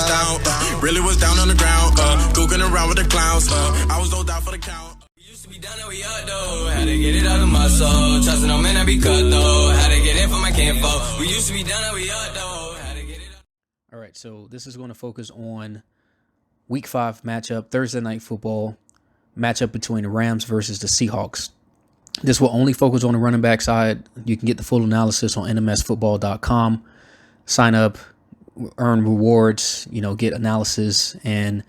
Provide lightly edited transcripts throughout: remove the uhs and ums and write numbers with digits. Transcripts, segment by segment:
was down, really was down on the ground, googling around with the clowns, I was no down for the count. We used to be down and we up though, had to get it out of my soul, trusting no man I be cut though, had to get it for my kinfolk. We used to be down and we up though, had to get it out. All right, so this is going to focus on Week 5 matchup, Thursday Night Football matchup between the Rams versus the Seahawks. This will only focus on the running back side. You can get the full analysis on nmsfootball.com. Sign up, earn rewards, get analysis and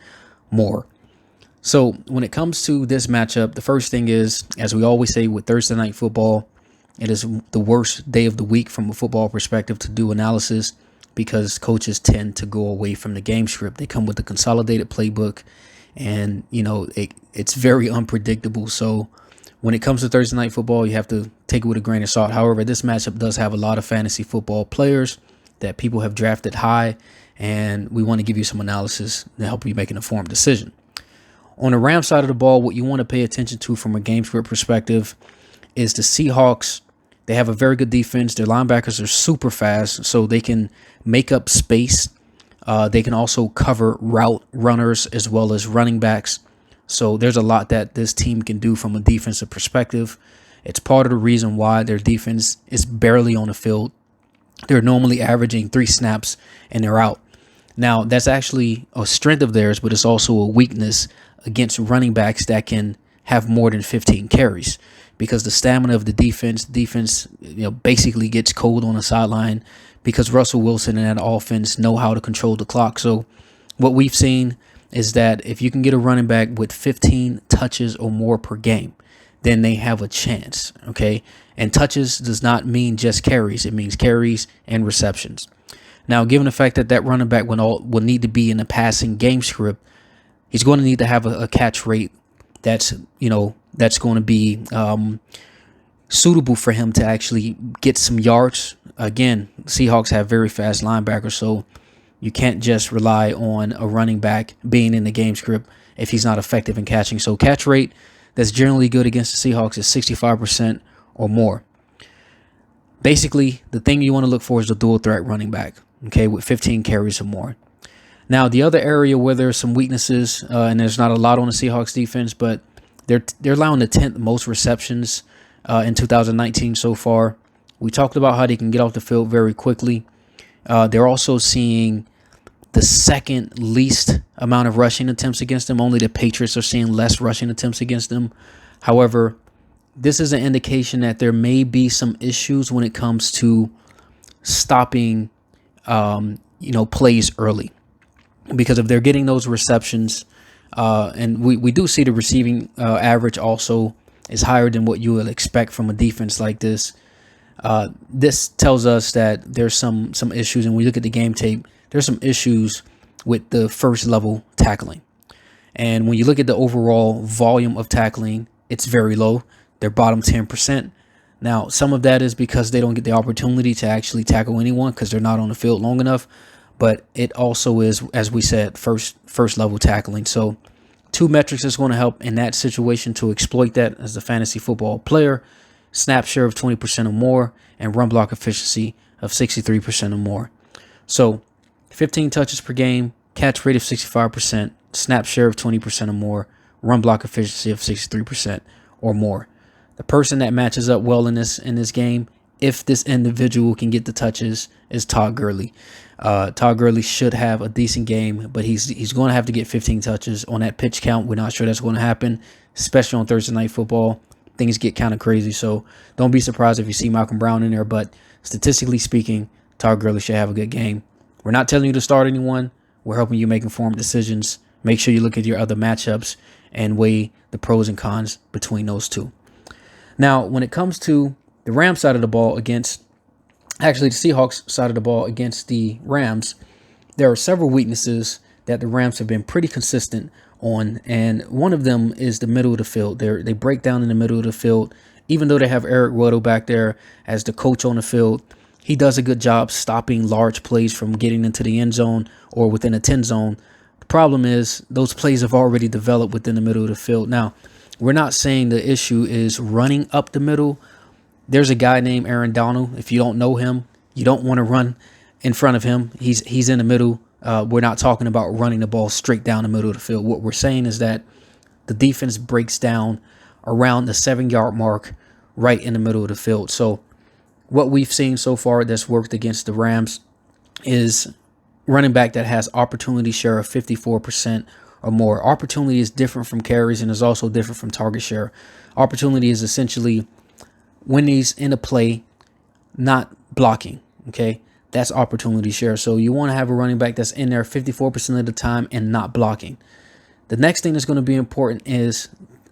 more. So when it comes to this matchup, the first thing is, as we always say with Thursday Night Football, it is the worst day of the week from a football perspective to do analysis because coaches tend to go away from the game script. They come with a consolidated playbook and, it's very unpredictable. So when it comes to Thursday Night Football, you have to take it with a grain of salt. However, this matchup does have a lot of fantasy football players that people have drafted high, and we want to give you some analysis to help you make an informed decision. On the Rams side of the ball, what you want to pay attention to from a game script perspective is the Seahawks. They have a very good defense. Their linebackers are super fast, so they can make up space. They can also cover route runners as well as running backs. So there's a lot that this team can do from a defensive perspective. It's part of the reason why their defense is barely on the field. They're normally averaging 3 snaps and they're out. Now, that's actually a strength of theirs, but it's also a weakness against running backs that can have more than 15 carries because the stamina of the defense basically gets cold on the sideline because Russell Wilson and that offense know how to control the clock. So what we've seen is that if you can get a running back with 15 touches or more per game, then they have a chance, okay? And touches does not mean just carries. It means carries and receptions. Now, given the fact that running back will need to be in a passing game script, he's going to need to have a catch rate that's going to be suitable for him to actually get some yards. Again, Seahawks have very fast linebackers, so you can't just rely on a running back being in the game script if he's not effective in catching. So catch rate that's generally good against the Seahawks is 65% or more. Basically, the thing you want to look for is a dual threat running back, okay, with 15 carries or more. Now, the other area where there's some weaknesses, and there's not a lot on the Seahawks defense, but they're allowing the 10th most receptions in 2019 so far. We talked about how they can get off the field very quickly. They're also seeing the second least amount of rushing attempts against them. Only the Patriots are seeing less rushing attempts against them. However, this is an indication that there may be some issues when it comes to stopping, plays early. Because if they're getting those receptions, and we do see the receiving average also is higher than what you would expect from a defense like this. This tells us that there's some issues, and when we look at the game tape, there's some issues with the first level tackling. And when you look at the overall volume of tackling, it's very low. They're bottom 10%. Now, some of that is because they don't get the opportunity to actually tackle anyone because they're not on the field long enough. But it also is, as we said, first level tackling. So 2 metrics is going to help in that situation to exploit that as a fantasy football player. Snap share of 20% or more and run block efficiency of 63% or more. So 15 touches per game, catch rate of 65%, snap share of 20% or more, run block efficiency of 63% or more. The person that matches up well in this game, if this individual can get the touches, is Todd Gurley. Todd Gurley should have a decent game, but he's going to have to get 15 touches on that pitch count. We're not sure that's going to happen, especially on Thursday Night Football. Things get kind of crazy, so don't be surprised if you see Malcolm Brown in there. But statistically speaking, Todd Gurley should have a good game. We're not telling you to start anyone. We're helping you make informed decisions. Make sure you look at your other matchups and weigh the pros and cons between those two. Now, when it comes to the Rams side of the ball the Seahawks side of the ball against the Rams, there are several weaknesses that the Rams have been pretty consistent on, and one of them is the middle of the field. They break down in the middle of the field. Even though they have Eric Weddle back there as the coach on the field, he does a good job stopping large plays from getting into the end zone or within a 10 zone. The problem is those plays have already developed within the middle of the field. Now, we're not saying the issue is running up the middle. There's a guy named Aaron Donald. If you don't know him, you don't want to run in front of him. He's in the middle We're not talking about running the ball straight down the middle of the field. What we're saying is that the defense breaks down around the 7-yard mark right in the middle of the field. So what we've seen so far that's worked against the Rams is running back that has opportunity share of 54% or more. Opportunity is different from carries and is also different from target share. Opportunity is essentially when he's in a play, not blocking. Okay, that's opportunity share. So you want to have a running back that's in there 54% of the time and not blocking. The next thing that's going to be important is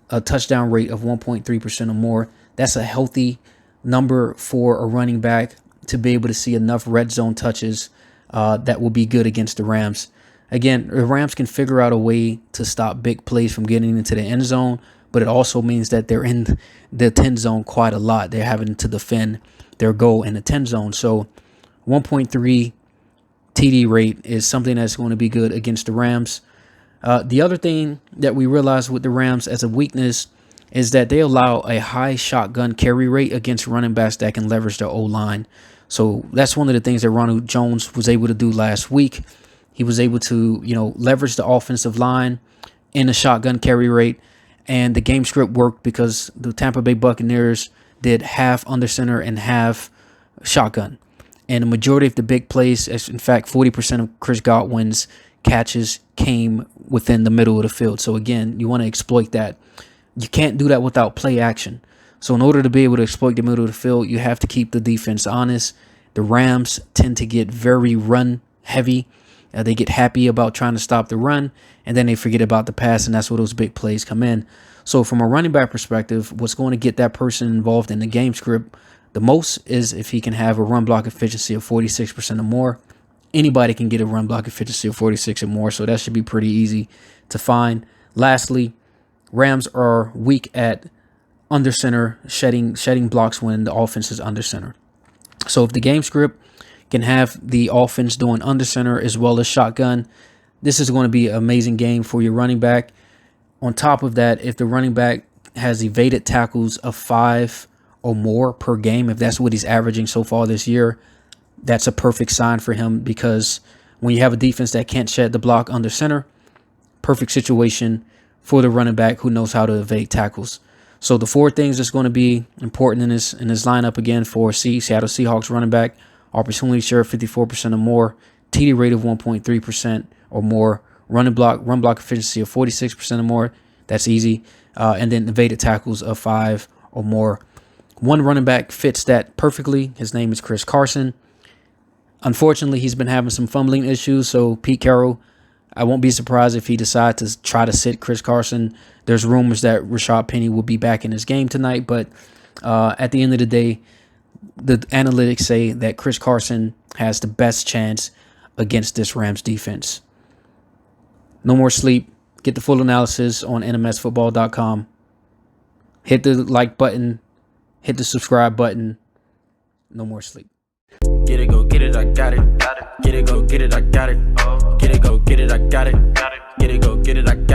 a touchdown rate of 1.3% or more. That's a healthy number for a running back to be able to see enough red zone touches that will be good against the Rams. Again, the Rams can figure out a way to stop big plays from getting into the end zone, but it also means that they're in the 10 zone quite a lot. They're having to defend their goal in the 10 zone. So 1.3 TD rate is something that's going to be good against the Rams. The other thing that we realize with the Rams as a weakness is that they allow a high shotgun carry rate against running backs that can leverage their O-line. So that's one of the things that Ronald Jones was able to do last week. He was able to, leverage the offensive line in a shotgun carry rate, and the game script worked because the Tampa Bay Buccaneers did half under center and half shotgun. And the majority of the big plays, in fact, 40% of Chris Godwin's catches came within the middle of the field. So again, you want to exploit that. You can't do that without play action. So in order to be able to exploit the middle of the field, you have to keep the defense honest. The Rams tend to get very run heavy. They get happy about trying to stop the run, and then they forget about the pass, and that's where those big plays come in. So from a running back perspective, what's going to get that person involved in the game script the most is if he can have a run block efficiency of 46% or more. Anybody can get a run block efficiency of 46 or more, so that should be pretty easy to find. Lastly, Rams are weak at under center, shedding blocks when the offense is under center. So if the game script can have the offense doing under center as well as shotgun, this is going to be an amazing game for your running back. On top of that, if the running back has evaded tackles of 5 or more per game, if that's what he's averaging so far this year, that's a perfect sign for him, because when you have a defense that can't shed the block under center, perfect situation for the running back who knows how to evade tackles. So the 4 things that's going to be important in this lineup again for Seattle Seahawks running back: opportunity share 54% or more, TD rate of 1.3% or more, run block efficiency of 46% or more. That's easy. And then evaded tackles of 5 or more. One running back fits that perfectly. His name is Chris Carson. Unfortunately, he's been having some fumbling issues. So Pete Carroll, I won't be surprised if he decides to try to sit Chris Carson. There's rumors that Rashad Penny will be back in his game tonight. But at the end of the day, the analytics say that Chris Carson has the best chance against this Rams defense. No more sleep. Get the full analysis on nmsfootball.com. Hit the like button. Hit the subscribe button. No more sleep. Get it, go get it, I got it. Get it, go get it, I got it. Get it, go get it, I got it. Get it, go get it, I got it.